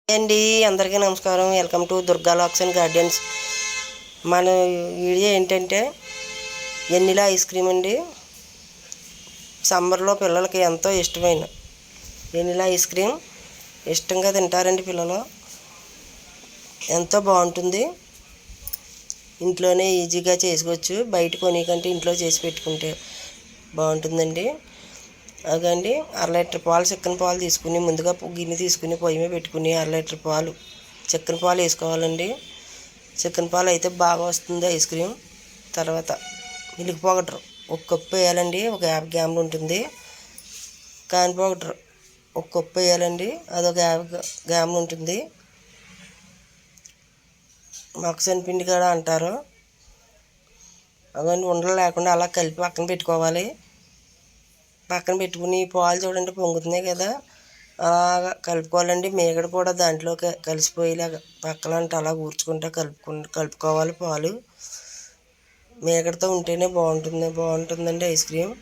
అండి అందరికీ నమస్కారం. Welcome to Durga lakhs and gardens. మన వీడియో ఏంటంటే వెనిలా ఐస్ క్రీమ్ అండి. సమ్మర్లో పిల్లలకి ఎంతో ఇష్టమైన వెనిలా ఐస్ క్రీమ్ ఇష్టంగా తింటారండి పిల్లలు. ఎంతో బాగుంటుంది. ఇంట్లోనే ఈజీగా చేసుకోవచ్చు. బయట కొనికంటే ఇంట్లో చేసి పెట్టుకుంటే బాగుంటుందండి. అదండి 1/2 లీటర్ పాలు, చిక్కన పాలు తీసుకుని ముందుగా గిన్నె తీసుకుని పొయ్యి మీద పెట్టుకుని 1/2 లీటర్ పాలు, చిక్కన పాలు వేసుకోవాలండి. చిక్కన పాలు అయితే బాగా వస్తుంది ఐస్ క్రీమ్. తర్వాత మిల్క్ పౌడర్ 1 కప్పు వేయాలండి. ఒక 50 గ్రాములు ఉంటుంది. కార్న్ పౌడర్ 1 కప్పు వేయాలండి. అదొక 50 గ్రాములు ఉంటుంది. మొక్కజొన్న పిండి కూడా అంటారు. అవన్నీ ఉండలు లేకుండా అలా కలిపి పక్కన పెట్టుకోవాలి. పక్కన పెట్టుకుని పాలు చూడండి పొంగుతున్నాయి కదా, అలాగా కలుపుకోవాలండి. మేగడ కూడా దాంట్లోకి కలిసిపోయేలాగా పక్కలంటే అలా ఊర్చుకుంటూ కలుపుకోవాలి. పాలు మేగడతో ఉంటేనే బాగుంటుందండి ఐస్ క్రీమ్.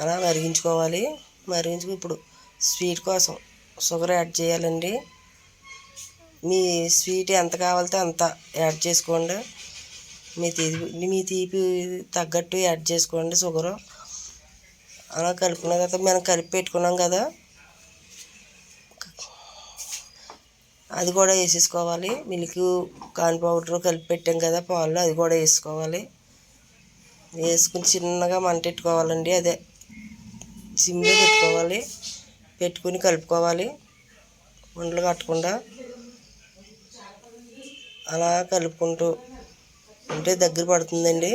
అలా మరిగించుకోవాలి. మరిగించుకు ఇప్పుడు స్వీట్ కోసం షుగర్ యాడ్ చేయాలండి. మీ స్వీట్ ఎంత కావాలితే అంత యాడ్ చేసుకోండి. మీ తీపి తగ్గట్టు యాడ్ చేసుకోండి షుగరు. అలా కలుపుకున్న తర్వాత మనం కలిపి పెట్టుకున్నాం కదా, అది కూడా వేసేసుకోవాలి. మిల్క్, కార్న్ పౌడర్ కలిపి పెట్టాం కదా పాలు, అది కూడా వేసుకోవాలి. వేసుకుని చిన్నగా మంటెట్టుకోవాలండి. అదే సిమ్లో పెట్టుకోవాలి. పెట్టుకుని కలుపుకోవాలి. ఉండలు కట్టకుండా అలా కలుపుకుంటూ ఉంటే దగ్గర పడుతుందండి.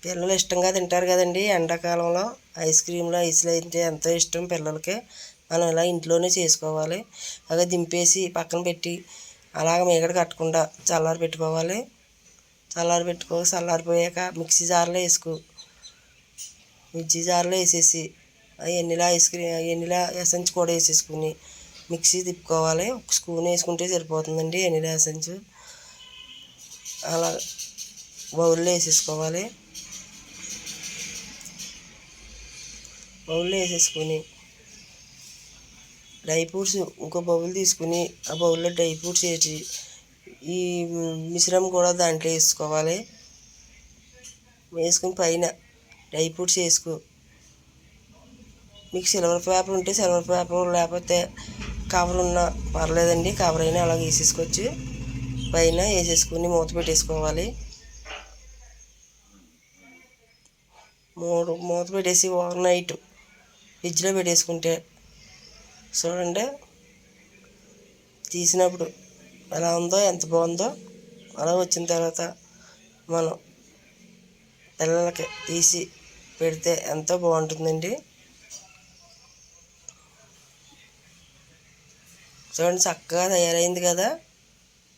పిల్లలు ఇష్టంగా తింటారు కదండి. ఎండాకాలంలో ఐస్లు అయితే ఎంతో ఇష్టం పిల్లలకి. మనం ఇలా ఇంట్లోనే చేసుకోవాలి. అలాగే దింపేసి పక్కన పెట్టి అలాగ మీగడ కట్టకుండా చల్లారిపోవాలి. చల్లారిపోయాక మిక్సీ జార్లో వేసేసి వెనిలా ఎసెన్స్ కూడా వేసేసుకుని మిక్సీ తిప్పుకోవాలి. 1 స్పూన్ వేసుకుంటే సరిపోతుందండి వెనిలా ఎసెన్స్. అలా బౌల్లో వేసేసుకోవాలి. బౌల్లో వేసేసుకొని డ్రై ఫ్రూట్స్ ఇంకో బౌల్ తీసుకుని ఆ బౌల్లో డ్రై ఫ్రూట్స్ వేసి ఈ మిశ్రమం కూడా దాంట్లో వేసుకోవాలి. వేసుకుని పైన డ్రై ఫ్రూట్స్ మీకు సిల్వర్ పేపర్ ఉంటే సిల్వర్ పేపర్, లేకపోతే కవర్ ఉన్నా పర్లేదండి. కవర్ అయినా అలాగ వేసేసుకోవచ్చు. పైన వేసేసుకుని మూత పెట్టేసుకోవాలి. మూత పెట్టేసి ఓవర్ నైట్ ఫ్రిడ్జ్లో పెట్టేసుకుంటే చూడండి తీసినప్పుడు ఎలా ఉందో, ఎంత బాగుందో. అలా వచ్చిన తర్వాత మనం పిల్లలకి తీసి పెడితే ఎంతో బాగుంటుందండి. చూడండి చక్కగా తయారైంది కదా.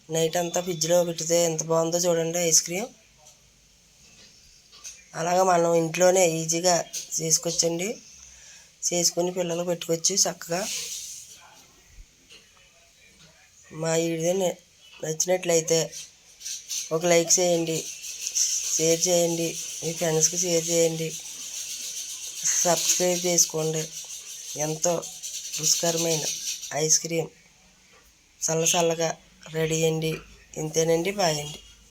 నైట్ అంతా ఫ్రిడ్జ్లో పెడితే ఎంత బాగుందో చూడండి ఐస్ క్రీమ్. అలాగా మనం ఇంట్లోనే ఈజీగా చేసుకోవచ్చండి. చేసుకుని పిల్లలు పెట్టుకోవచ్చు చక్కగా. మా వీడియో నచ్చినట్లయితే ఒక లైక్ చేయండి, షేర్ చేయండి, మీ ఫ్రెండ్స్కి షేర్ చేయండి, సబ్స్క్రైబ్ చేసుకోండి. ఎంతో రుచికరమైన ఐస్ క్రీమ్ చల్లగా రెడీ అండి. ఇంతేనండి. బాయ్ అండి.